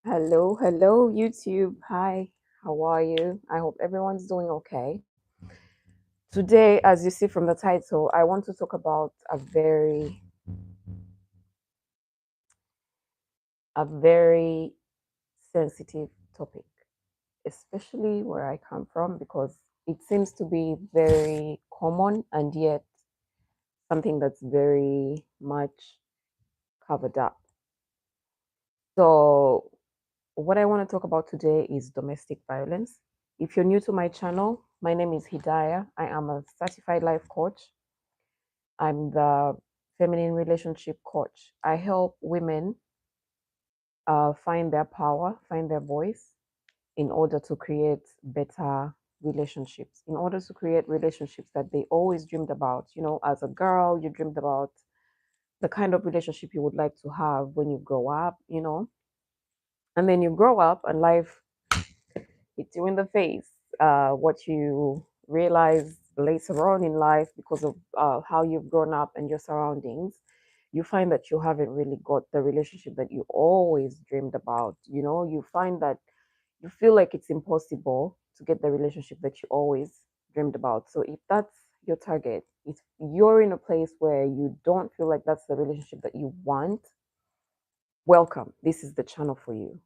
Hello, YouTube. Hi, how are you? I hope everyone's doing okay. Today, as you see from the title, I want to talk about a very sensitive topic, especially where I come from, because it seems to be very common and yet something that's very much covered up. So, what I want to talk about today is domestic violence. If you're new to my channel, my name is Hidayah. I am a certified life coach. I'm the feminine relationship coach. I help women find their power, find their voice in order to create better relationships, in order to create relationships that they always dreamed about. You know, as a girl, you dreamed about the kind of relationship you would like to have when you grow up, and then you grow up and life hits you in the face. What you realize later on in life because of how you've grown up and your surroundings, you find that you haven't really got the relationship that you always dreamed about. You find that you feel like it's impossible to get the relationship that you always dreamed about. So if that's your target, if you're in a place where you don't feel like that's the relationship that you want, welcome. This is the channel for you.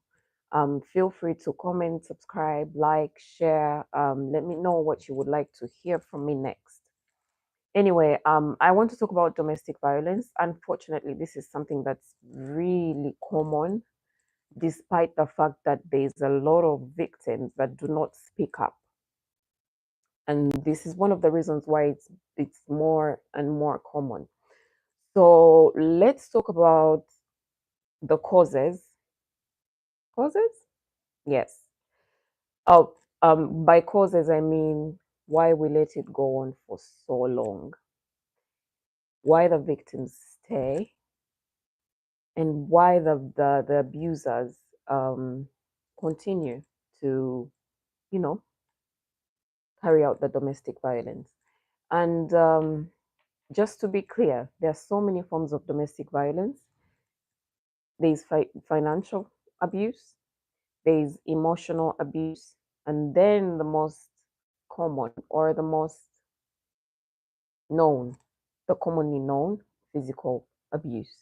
Feel free to comment, subscribe, like, share. Let me know what you would like to hear from me next. Anyway, I want to talk about domestic violence. Unfortunately, this is something that's really common, despite the fact that there's a lot of victims that do not speak up. And this is one of the reasons why it's more and more common. So let's talk about the causes. Causes? Yes. Oh, by causes, I mean why we let it go on for so long, why the victims stay, and why the abusers continue to, you know, carry out the domestic violence. And just to be clear, there are so many forms of domestic violence. There's financial abuse, there's emotional abuse, and then the most common or the most known, the commonly known physical abuse.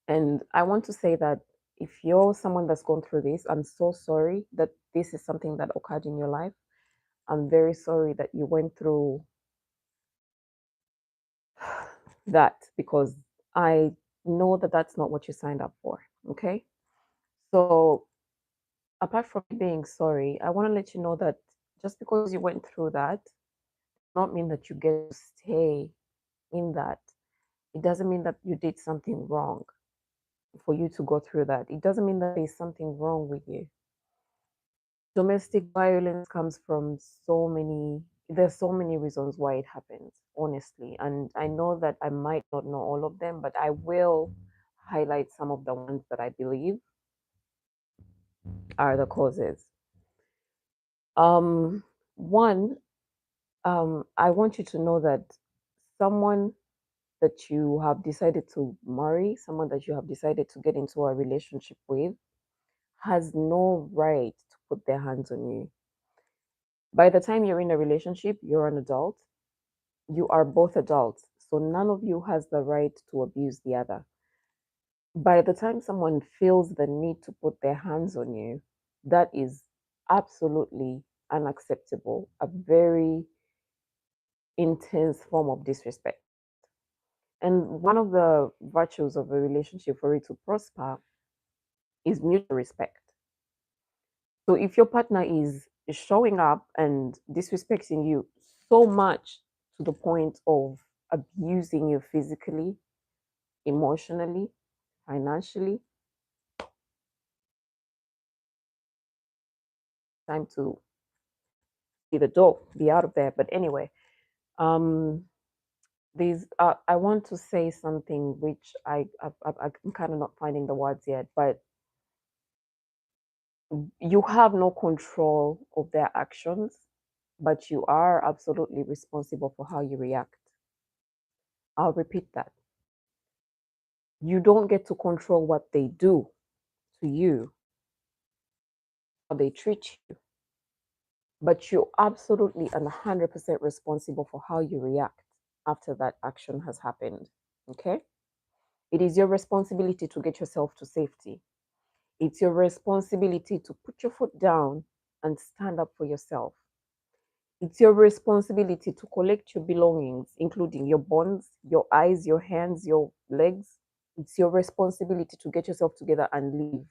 And I want to say that if you're someone that's gone through this, I'm so sorry that this is something that occurred in your life. I'm very sorry that you went through that, because I know that that's not what you signed up for. Okay. So, apart from being sorry, I want to let you know that just because you went through that, does not mean that you get to stay in that. It doesn't mean that you did something wrong for you to go through that. It doesn't mean that there's something wrong with you. Domestic violence comes from there's so many reasons why it happens, honestly. And I know that I might not know all of them, but I will highlight some of the ones that I believe are the causes. One, I want you to know that someone that you have decided to marry, someone that you have decided to get into a relationship with, has no right to put their hands on you. By the time you're in a relationship, you're an adult. You are both adults. So none of you has the right to abuse the other. By the time someone feels the need to put their hands on you, that is absolutely unacceptable, a very intense form of disrespect. And one of the virtues of a relationship for it to prosper is mutual respect. So if your partner is showing up and disrespecting you so much to the point of abusing you physically, emotionally, financially, time to see the door, be out of there. But anyway, um, these I want to say something which I'm kind of not finding the words yet, but you have no control of their actions, but you are absolutely responsible for how you react. I'll repeat that. You don't get to control what they do to you, how they treat you, but you're absolutely and 100% responsible for how you react after that action has happened. Okay? It is your responsibility to get yourself to safety. It's your responsibility to put your foot down and stand up for yourself. It's your responsibility to collect your belongings, including your bonds, your eyes, your hands, your legs. It's your responsibility to get yourself together and leave.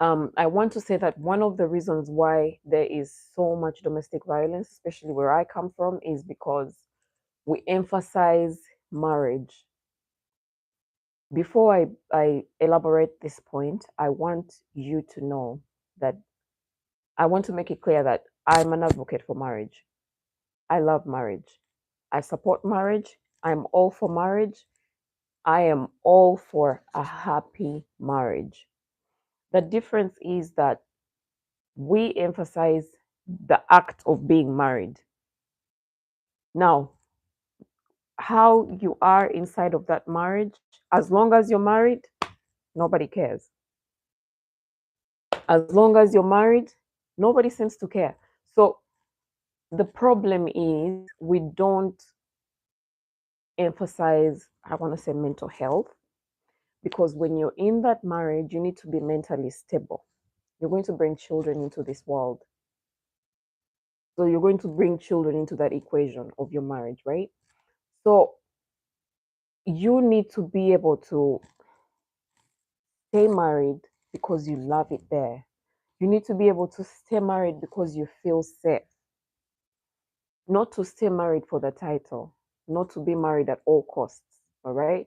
I want to say that one of the reasons why there is so much domestic violence, especially where I come from, is because we emphasize marriage. Before I elaborate this point, I want you to know that I want to make it clear that I'm an advocate for marriage. I love marriage. I support marriage. I'm all for marriage. I am all for a happy marriage. The difference is that we emphasize the act of being married. Now, how you are inside of that marriage, as long as you're married, nobody cares. As long as you're married, nobody seems to care. So the problem is we don't emphasize, I want to say, mental health, because when you're in that marriage, you need to be mentally stable. You're going to bring children into this world. So you're going to bring children into that equation of your marriage, right? So you need to be able to stay married because you love it there. You need to be able to stay married because you feel safe, not to stay married for the title, not to be married at all costs. All right.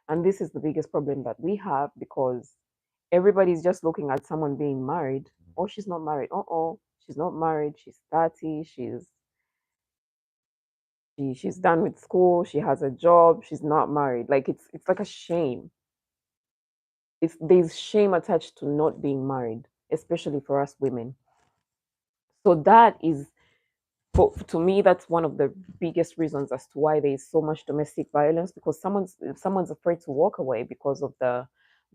And this is the biggest problem that we have because everybody's just looking at someone being married. Oh, she's not married. Oh, she's not married. She's 30. She's done with school. She has a job. She's not married. Like it's like a shame. There's shame attached to not being married, especially for us women. So that is, to me, that's one of the biggest reasons as to why there is so much domestic violence, because someone's afraid to walk away because of the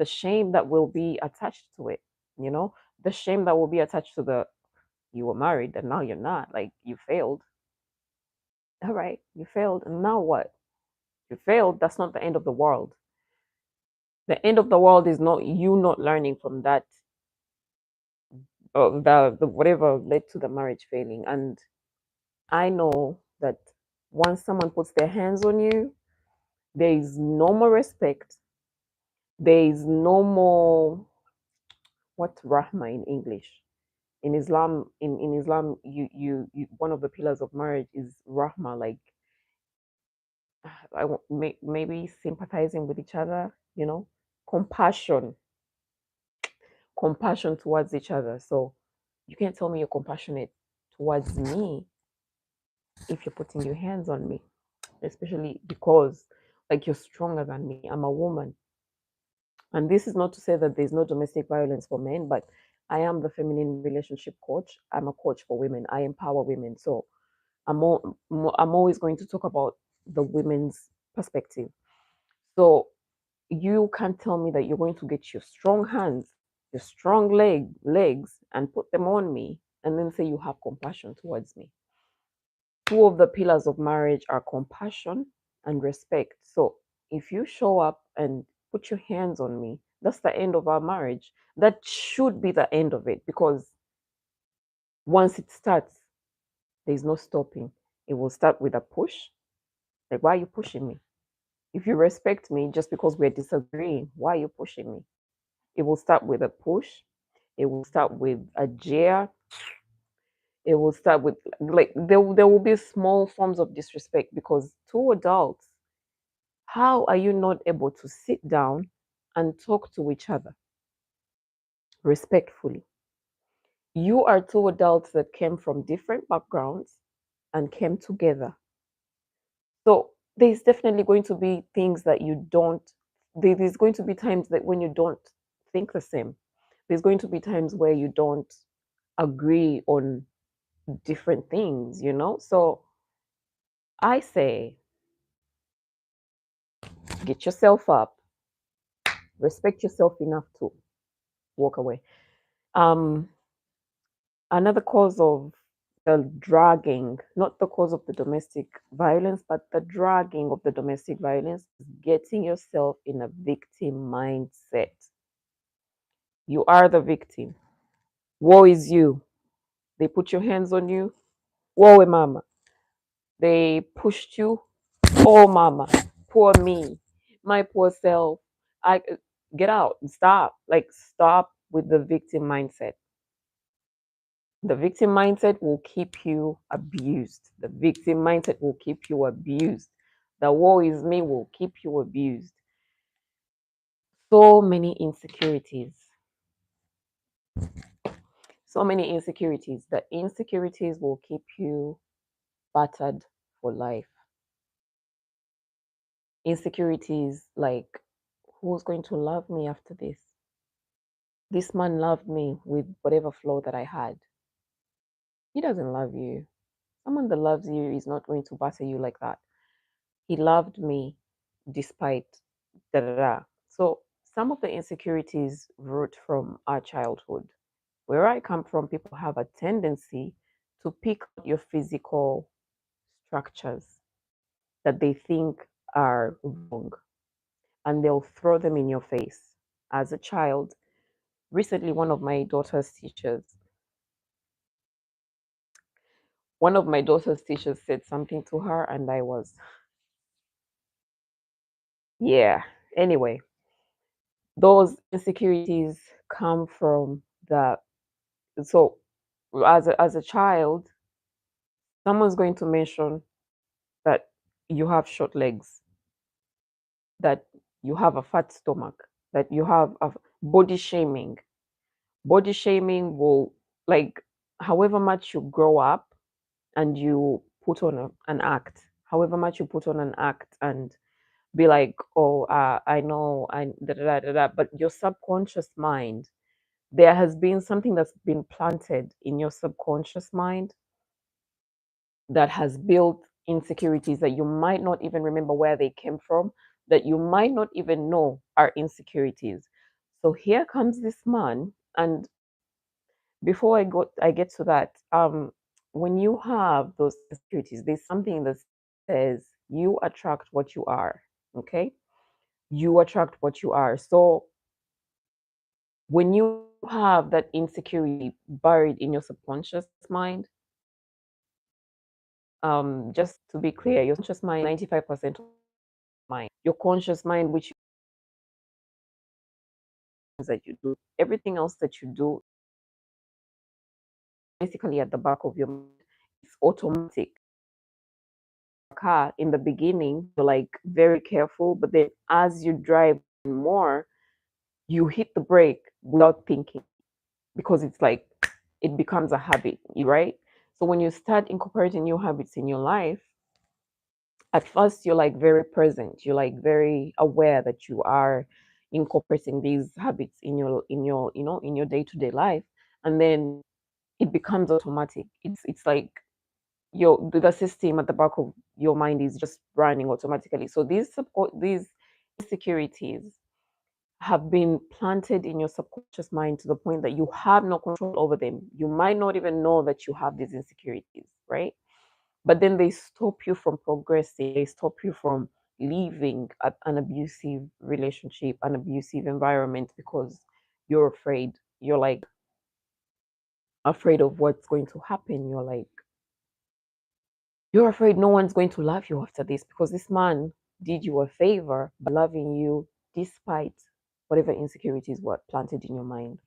shame that will be attached to it. You know, the shame that will be attached to the you were married and now you're not. Like you failed. All right, you failed, and now what? You failed. That's not the end of the world. The end of the world is not you not learning from that, the whatever led to the marriage failing. And I know that once someone puts their hands on you, there is no more respect. There is no more, what rahma in English. In Islam, in Islam, you one of the pillars of marriage is rahma, like maybe sympathizing with each other, compassion, compassion towards each other. So you can't tell me you're compassionate towards me if you're putting your hands on me, especially because like you're stronger than me. I'm a woman. And this is not to say that there's no domestic violence for men, but I am the feminine relationship coach. I'm a coach for women. I empower women. So I'm always going to talk about the women's perspective. So you can't tell me that you're going to get your strong hands, your strong legs, and put them on me, and then say you have compassion towards me. Two of the pillars of marriage are compassion and respect. So if you show up and put your hands on me, that's the end of our marriage. That should be the end of it, because once it starts, there's no stopping. It will start with a push. Like, why are you pushing me? If you respect me just because we're disagreeing, why are you pushing me? It will start with a push. It will start with a jeer. It will start with, like, there will be small forms of disrespect, because two adults, how are you not able to sit down and talk to each other respectfully? You are two adults that came from different backgrounds and came together. So there's definitely going to be things that you don't, there's going to be times that when you don't think the same. There's going to be times where you don't agree on different things. So I say, get yourself up, Respect yourself enough to walk away. Um, Another cause of the dragging, not the cause of the domestic violence, but the dragging of the domestic violence is getting yourself in a victim mindset. You are the victim. Woe is you. They put your hands on you. Woe, mama. They pushed you. Oh, mama. Poor me. My poor self. I get out. Stop. Like stop with the victim mindset. The victim mindset will keep you abused. The victim mindset will keep you abused. The woe is me will keep you abused. So many insecurities. So many insecurities. The insecurities will keep you battered for life. Insecurities like, who's going to love me after this? This man loved me with whatever flaw that I had. He doesn't love you. Someone that loves you is not going to batter you like that. He loved me despite da da da. So some of the insecurities root from our childhood. Where I come from, people have a tendency to pick out your physical structures that they think are wrong, and they'll throw them in your face. As a child, recently one of my daughter's teachers said something to her, and I was, yeah. Anyway, those insecurities come from the, so as a child, someone's going to mention that you have short legs, that you have a fat stomach, that you have a body shaming. Body shaming will, like, however much you grow up and you put on an act, however much you put on an act and be like, oh, I know, I da, da, da, da, da, but your subconscious mind, there has been something that's been planted in your subconscious mind that has built insecurities that you might not even remember where they came from, that you might not even know are insecurities. So here comes this man, and before I get to that, when you have those insecurities, there's something that says you attract what you are. Okay, you attract what you are. So when you have that insecurity buried in your subconscious mind, just to be clear, your subconscious mind, 95% mind, your conscious mind, which is that you do, everything else that you do, basically at the back of your mind, it's automatic. Car in the beginning, you're like very careful, but then as you drive more, you hit the brake without thinking because it's like it becomes a habit, right? So when you start incorporating new habits in your life, at first you're like very present, you're like very aware that you are incorporating these habits in your in your day-to-day life, and then it becomes automatic. It's like your the system at the back of your mind is just running automatically. So these insecurities have been planted in your subconscious mind to the point that you have no control over them. You might not even know that you have these insecurities, right? But then they stop you from progressing, they stop you from leaving an abusive relationship, an abusive environment, because you're afraid. You're like afraid of what's going to happen. You're afraid no one's going to love you after this because this man did you a favor by loving you despite whatever insecurities were planted in your mind.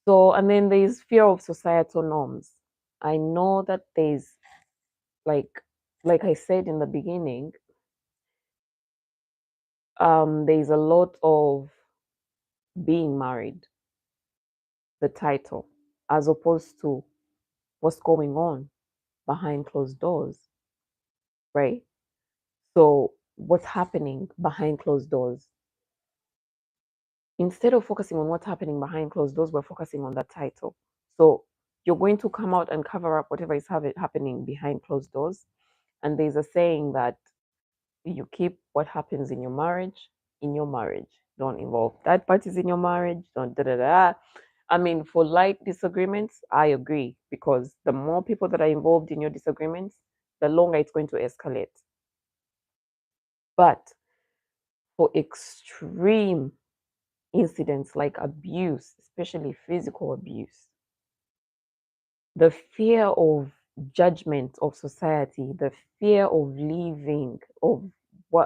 So, and then there's fear of societal norms. I know that there's like like I said in the beginning, there's a lot of being married, the title, as opposed to what's going on behind closed doors, right? So, what's happening behind closed doors? Instead of focusing on what's happening behind closed doors, we're focusing on that title. So, you're going to come out and cover up whatever is happening behind closed doors. And there's a saying that you keep what happens in your marriage in your marriage. Don't involve third parties in your marriage. Don't da da da. I mean, for light disagreements, I agree because the more people that are involved in your disagreements, the longer it's going to escalate. But for extreme incidents like abuse, especially physical abuse, the fear of judgment of society, the fear of leaving, of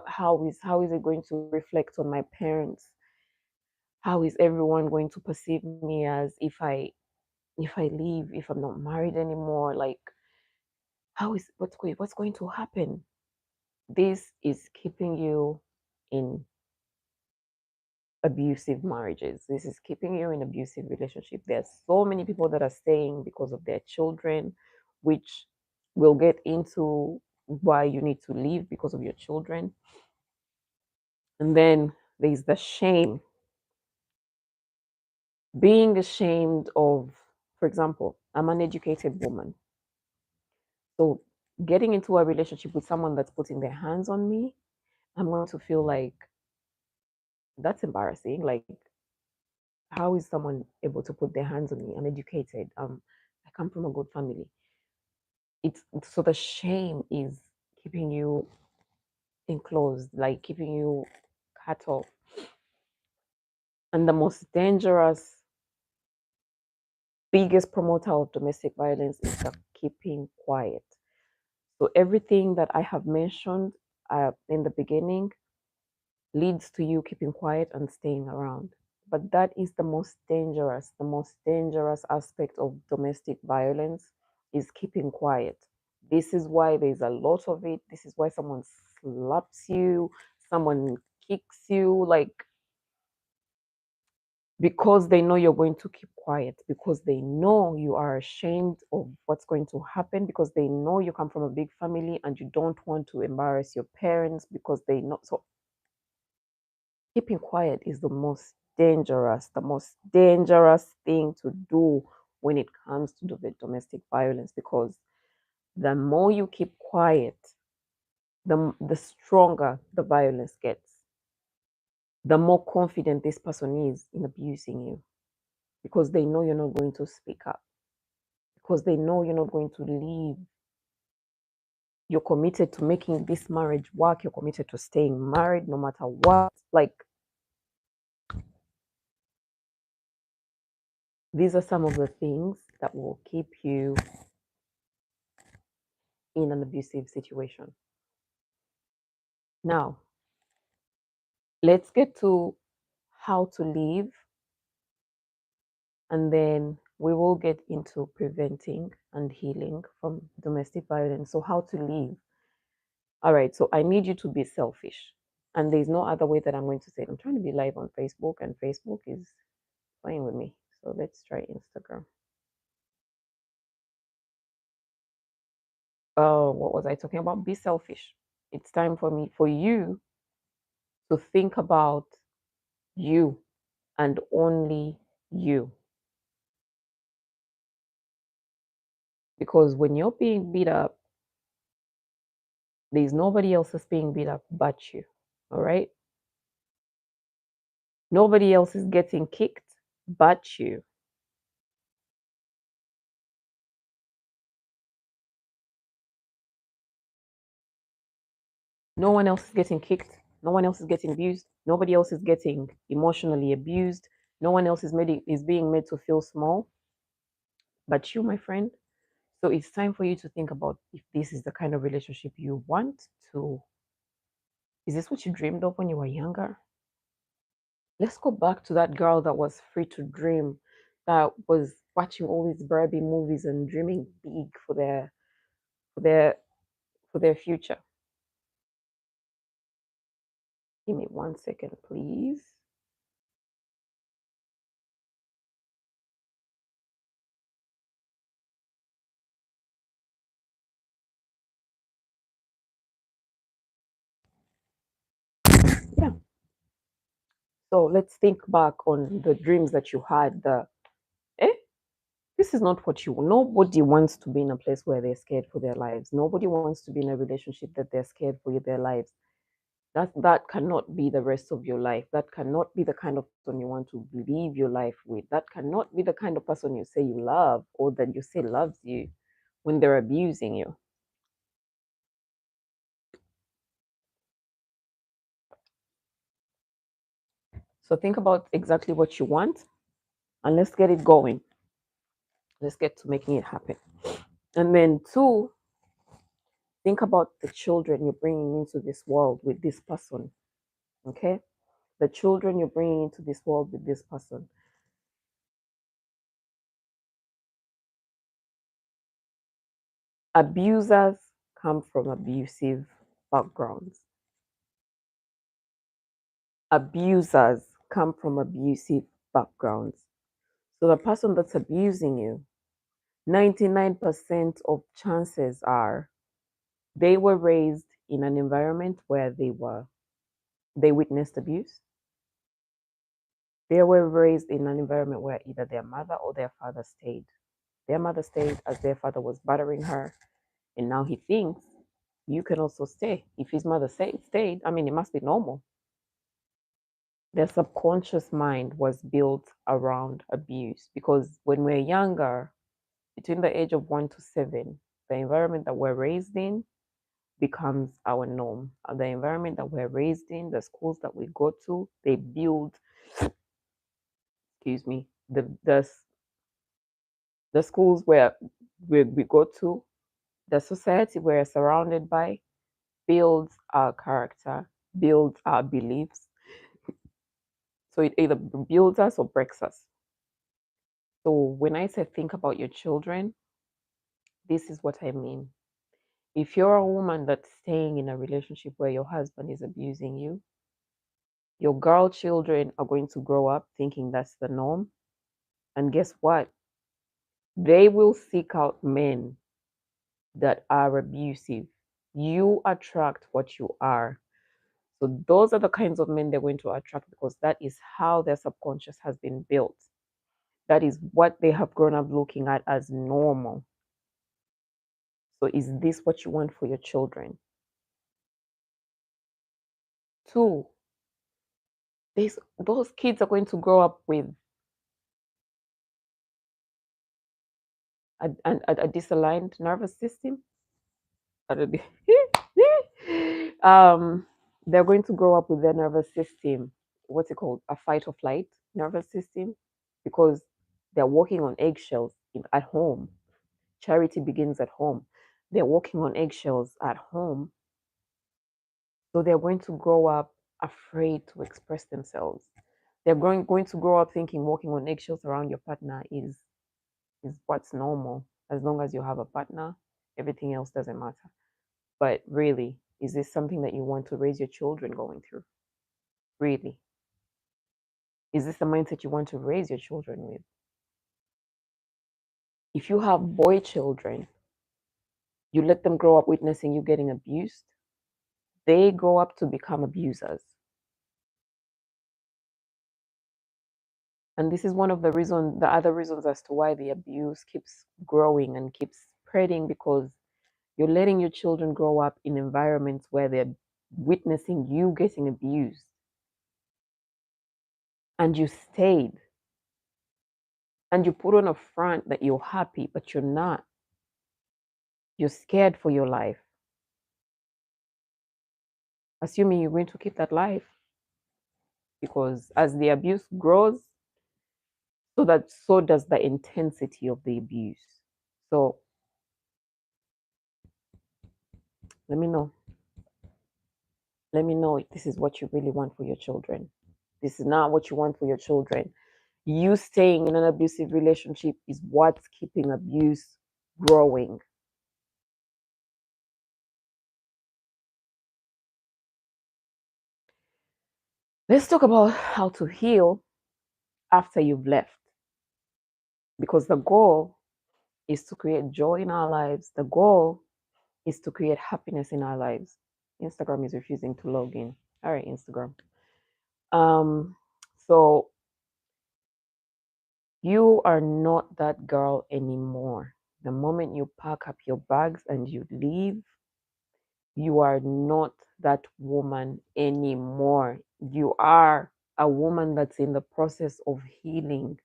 how is it going to reflect on my parents? How is everyone going to perceive me as if I leave, if I'm not married anymore? Like, how is what's going to happen? This is keeping you in abusive marriages. This is keeping you in abusive relationship. There's so many people that are staying because of their children, which we'll get into why you need to leave because of your children. And then there's the shame. Being ashamed of, for example, I'm an educated woman. So getting into a relationship with someone that's putting their hands on me, I'm going to feel like that's embarrassing. Like, how is someone able to put their hands on me? I'm educated. I come from a good family. It's so the shame is keeping you enclosed, like keeping you cut off. And the most dangerous, biggest promoter of domestic violence is the keeping quiet. So everything that I have mentioned in the beginning leads to you keeping quiet and staying around. But that is the most dangerous aspect of domestic violence is keeping quiet. This is why there's a lot of it. This is why someone slaps you, someone kicks you, like because they know you're going to keep quiet, because they know you are ashamed of what's going to happen, because they know you come from a big family and you don't want to embarrass your parents because they know. So keeping quiet is the most dangerous thing to do when it comes to domestic violence, because the more you keep quiet, the stronger the violence gets, the more confident this person is in abusing you, because they know you're not going to speak up, because they know you're not going to leave. You're committed to making this marriage work. You're committed to staying married no matter what. Like, these are some of the things that will keep you in an abusive situation. Now, let's get to how to leave, and then we will get into preventing and healing from domestic violence. So, how to leave? All right, so I need you to be selfish. And there's no other way that I'm going to say it. I'm trying to be live on Facebook, and Facebook is playing with me. So, let's try Instagram. Oh, what was I talking about? Be selfish. It's time for you to think about you and only you. Because when you're being beat up, there's nobody else that's being beat up but you. All right? Nobody else is getting kicked but you. No one else is getting kicked. No one else is getting abused. Nobody else is getting emotionally abused. No one else is being made to feel small but you, my friend. So it's time for you to think about if this is the kind of relationship you want to. Is this what you dreamed of when you were younger? Let's go back to that girl that was free to dream, that was watching all these Barbie movies and dreaming big for their for their future. Give me 1 second, please. Yeah. So let's think back on the dreams that you had. Eh, this is not what you want. Nobody wants to be in a place where they're scared for their lives. Nobody wants to be in a relationship that they're scared for their lives. That cannot be the rest of your life. That cannot be the kind of person you want to live your life with. That cannot be the kind of person you say you love or that you say loves you when they're abusing you. So think about exactly what you want and let's get it going. Let's get to making it happen. And then two, think about the children you're bringing into this world with this person. Okay? The children you're bringing into this world with this person. Abusers come from abusive backgrounds. Abusers come from abusive backgrounds. So the person that's abusing you, 99% of chances are they were raised in an environment where they witnessed abuse. They were raised in an environment where either their mother or their father stayed. Their mother stayed as their father was battering her, and now he thinks you can also stay. If his mother stayed, I mean, it must be normal. Their subconscious mind was built around abuse because when we're younger, between the age of 1 to 7, the environment that we're raised in becomes our norm. The environment that we're raised in, the schools that we go to, they build, excuse me, the schools where we go to, the society we're surrounded by builds our character, builds our beliefs. So it either builds us or breaks us. So when I say think about your children, this is what I mean. If you're a woman that's staying in a relationship where your husband is abusing you, your girl children are going to grow up thinking that's the norm. And guess what? They will seek out men that are abusive. You attract what you are. So those are the kinds of men they're going to attract because that is how their subconscious has been built. That is what they have grown up looking at as normal. So is this what you want for your children? Two, those kids are going to grow up with a disaligned nervous system. um, they're going to grow up with their nervous system. What's it called? A fight or flight nervous system, because they're walking on eggshells at home. Charity begins at home. They're walking on eggshells at home, so they're going to grow up afraid to express themselves. They're going to grow up thinking walking on eggshells around your partner is what's normal. As long as you have a partner, everything else doesn't matter. But really, is this something that you want to raise your children going through? Really? Is this the mindset you want to raise your children with? If you have boy children, you let them grow up witnessing you getting abused, they grow up to become abusers. And this is one of the other reasons as to why the abuse keeps growing and keeps spreading, because you're letting your children grow up in environments where they're witnessing you getting abused. And you stayed. And you put on a front that you're happy, but you're not. You're scared for your life. Assuming you're going to keep that life. Because as the abuse grows, so does the intensity of the abuse. So let me know. Let me know if this is what you really want for your children. This is not what you want for your children. You staying in an abusive relationship is what's keeping abuse growing. Let's talk about how to heal after you've left. Because the goal is to create joy in our lives. The goal is to create happiness in our lives. Instagram is refusing to log in. All right, Instagram. Um, so you are not that girl anymore. The moment you pack up your bags and you leave, you are not that woman anymore. You are a woman that's in the process of healing.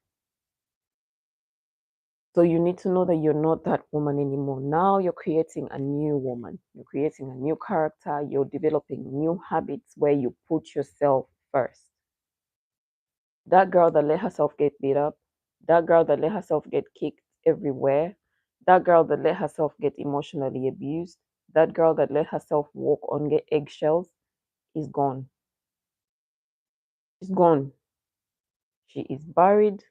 So you need to know that you're not that woman anymore. Now you're creating a new woman. You're creating a new character. You're developing new habits where you put yourself first. That girl that let herself get beat up, that girl that let herself get kicked everywhere, that girl that let herself get emotionally abused, that girl that let herself walk on eggshells is gone. She's gone. She is buried.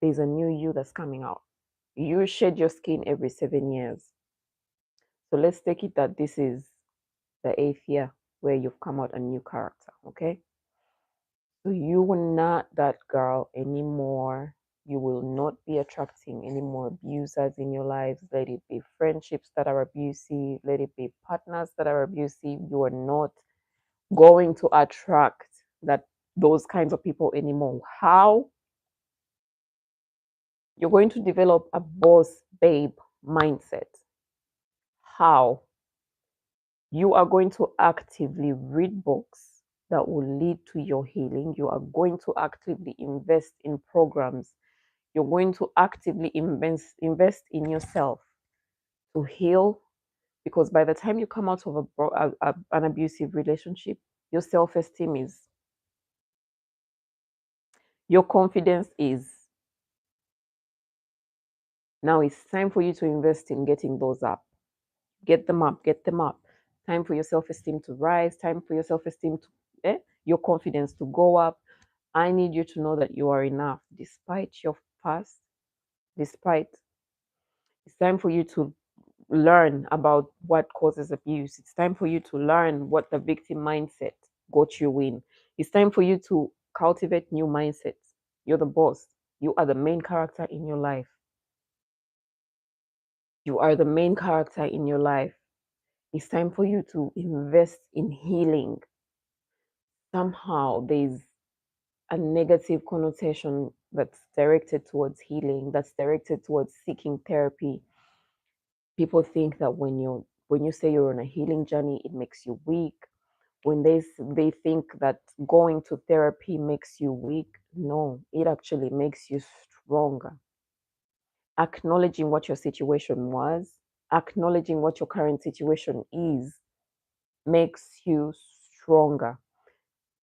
There's a new you that's coming out. You shed your skin every 7 years. So let's take it that this is the 8th year where you've come out a new character, okay? So you will not that girl anymore. You will not be attracting any more abusers in your lives. Let it be friendships that are abusive, let it be partners that are abusive. You are not going to attract those kinds of people anymore. How? You're going to develop a boss babe mindset. How? You are going to actively read books that will lead to your healing. You are going to actively invest in programs. You're going to actively invest in yourself to heal, because by the time you come out of an abusive relationship, your self-esteem is, your confidence is. Now it's time for you to invest in getting those up. Get them up, get them up. Time for your self-esteem to rise. Time for your self-esteem to, your confidence to go up. I need you to know that you are enough despite your past, despite, it's time for you to learn about what causes abuse. It's time for you to learn what the victim mindset got you in. It's time for you to cultivate new mindsets. You're the boss. You are the main character in your life. You are the main character in your life. It's time for you to invest in healing. Somehow there's a negative connotation that's directed towards healing, that's directed towards seeking therapy. People think that when you say you're on a healing journey, it makes you weak. When they think that going to therapy makes you weak, no, it actually makes you stronger. Acknowledging what your situation was, acknowledging what your current situation is, makes you stronger.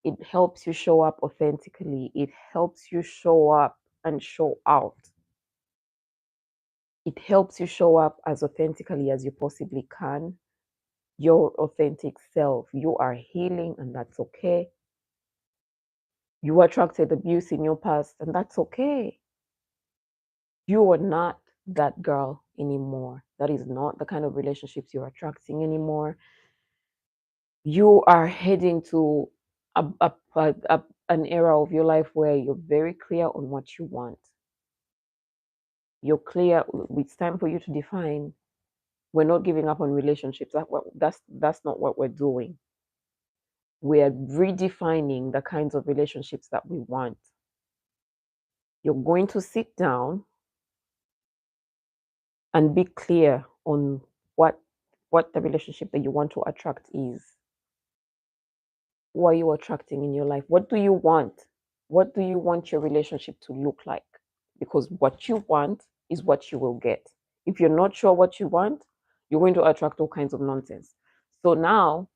It helps you show up authentically. It helps you show up and show out. It helps you show up as authentically as you possibly can. Your authentic self. You are healing, and that's okay. You attracted abuse in your past, and that's okay. You are not that girl anymore. That is not the kind of relationships you're attracting anymore. You are heading to an era of your life where you're very clear on what you want. You're clear. It's time for you to define. We're not giving up on relationships. That's not what we're doing. We are redefining the kinds of relationships that we want. You're going to sit down and be clear on what the relationship that you want to attract is. Who are you attracting in your life? What do you want? What do you want your relationship to look like? Because what you want is what you will get. If you're not sure what you want, you're going to attract all kinds of nonsense. So now,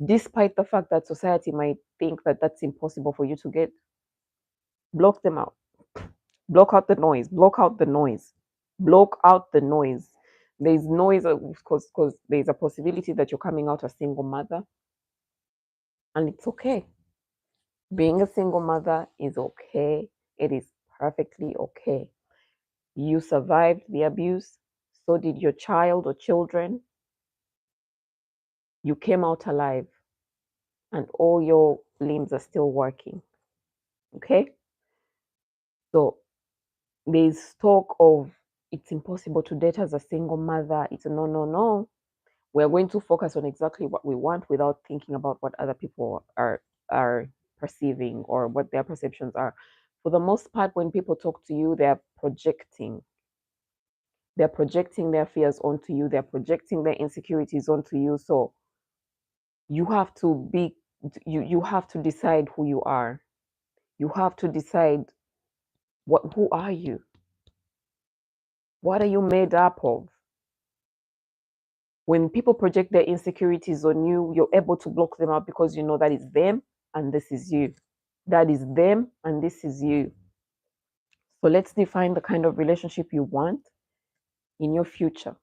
despite the fact that society might think that that's impossible for you to get, block them out. Block out the noise. Block out the noise. Block out the noise. There's noise because there's a possibility that you're coming out a single mother, and it's okay. Being a single mother is okay. It is perfectly okay. You survived the abuse, so did your child or children. You came out alive, and all your limbs are still working. Okay? So there's talk of it's impossible to date as a single mother. It's a no, no, no. We're going to focus on exactly what we want without thinking about what other people are perceiving or what their perceptions are. For the most part, when people talk to you, they're projecting. They're projecting their fears onto you. They're projecting their insecurities onto you. So You have to be, you have to decide who you are. You have to decide who are you? What are you made up of? When people project their insecurities on you, you're able to block them out because you know that is them and this is you. That is them and this is you. So let's define the kind of relationship you want in your future,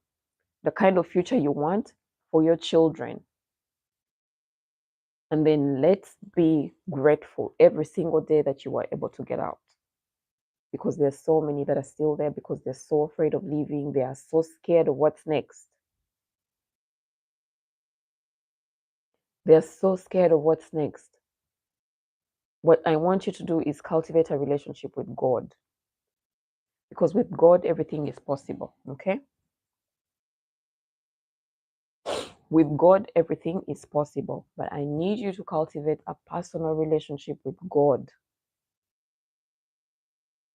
the kind of future you want for your children. And then let's be grateful every single day that you are able to get out. Because there's so many that are still there because they're so afraid of leaving. They are so scared of what's next. They're so scared of what's next. What I want you to do is cultivate a relationship with God. Because with God, everything is possible. Okay? With God, everything is possible. But I need you to cultivate a personal relationship with God.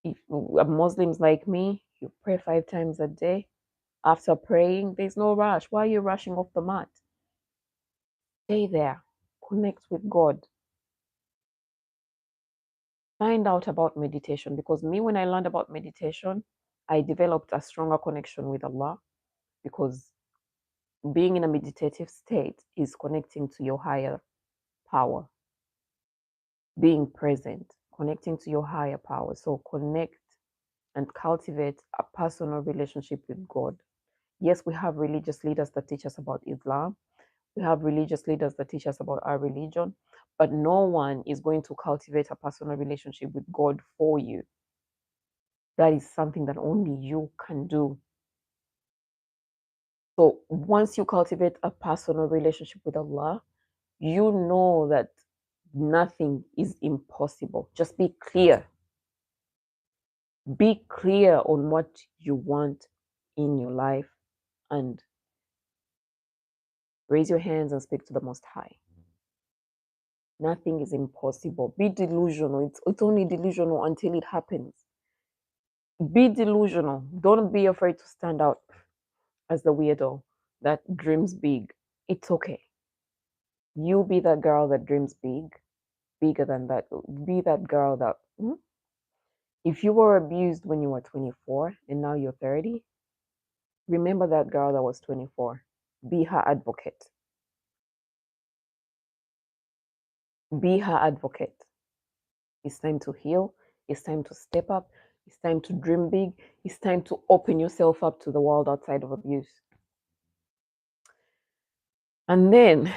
If Muslims like me, you pray 5 times a day. After praying, there's no rush. Why are you rushing off the mat? Stay there. Connect with God. Find out about meditation because me, when I learned about meditation, I developed a stronger connection with Allah because being in a meditative state is connecting to your higher power, being present, connecting to your higher power. So connect and cultivate a personal relationship with God. Yes, we have religious leaders that teach us about Islam. We have religious leaders that teach us about our religion, but no one is going to cultivate a personal relationship with God for you. That is something that only you can do. So once you cultivate a personal relationship with Allah, you know that nothing is impossible. Just be clear. Be clear on what you want in your life and raise your hands and speak to the Most High. Nothing is impossible. Be delusional. It's only delusional until it happens. Be delusional. Don't be afraid to stand out as the weirdo that dreams big. It's okay. You be that girl that dreams big, bigger than that. Be that girl that, if you were abused when you were 24 and now you're 30, remember that girl that was 24. Be her advocate. Be her advocate. It's time to heal. It's time to step up. It's time to dream big. It's time to open yourself up to the world outside of abuse. And then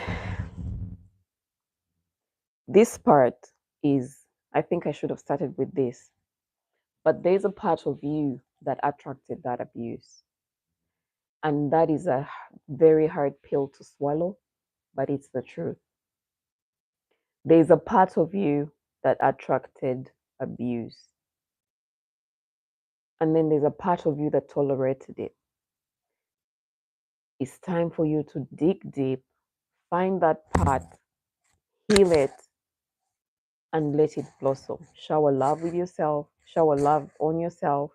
this part is, I think I should have started with this, but there's a part of you that attracted that abuse. And that is a very hard pill to swallow, but it's the truth. There's a part of you that attracted abuse. And then there's a part of you that tolerated it. It's time for you to dig deep, find that part, heal it, and let it blossom. Shower love with yourself, shower love on yourself.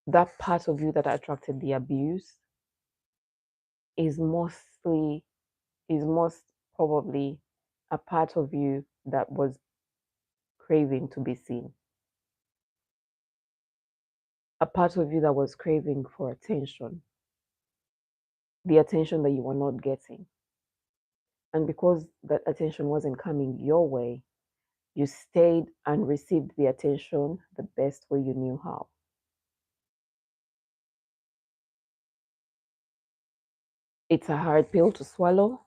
That part of you that attracted the abuse is most probably a part of you that was craving to be seen. A part of you that was craving for attention, the attention that you were not getting. And because that attention wasn't coming your way, you stayed and received the attention the best way you knew how. It's a hard pill to swallow,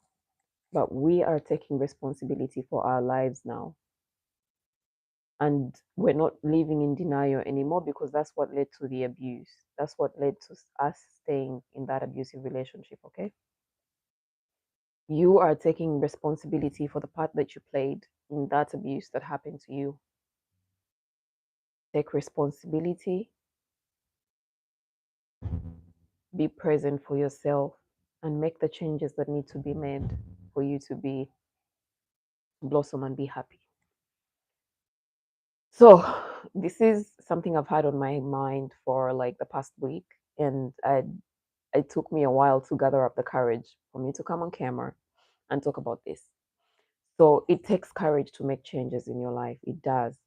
but we are taking responsibility for our lives now. And we're not living in denial anymore because that's what led to the abuse. That's what led to us staying in that abusive relationship, okay? You are taking responsibility for the part that you played in that abuse that happened to you. Take responsibility, be present for yourself, and make the changes that need to be made for you to be blossom and be happy. So this is something I've had on my mind for like the past week, and it took me a while to gather up the courage for me to come on camera and talk about this. So it takes courage to make changes in your life. It does.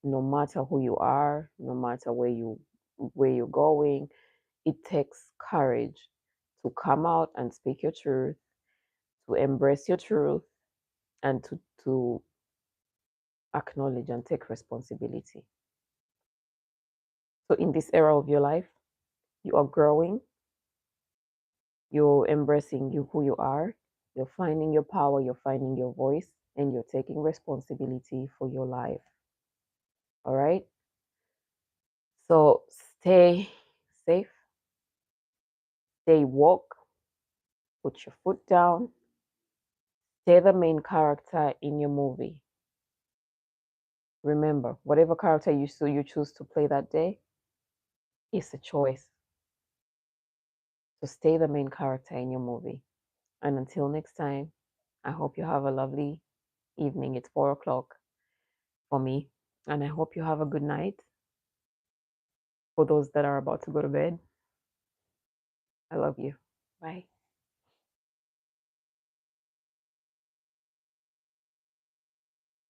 No matter who you are, no matter where you're going, it takes courage to come out and speak your truth, to embrace your truth, and to acknowledge and take responsibility. So in this era of your life, you are growing, you're embracing who you are, you're finding your power, you're finding your voice, and you're taking responsibility for your life. All right? So stay safe, stay woke, put your foot down, stay the main character in your movie. Remember, whatever character you choose to play that day, it's a choice. So stay the main character in your movie. And until next time, I hope you have a lovely evening. It's 4 o'clock for me. And I hope you have a good night for those that are about to go to bed. I love you. Bye.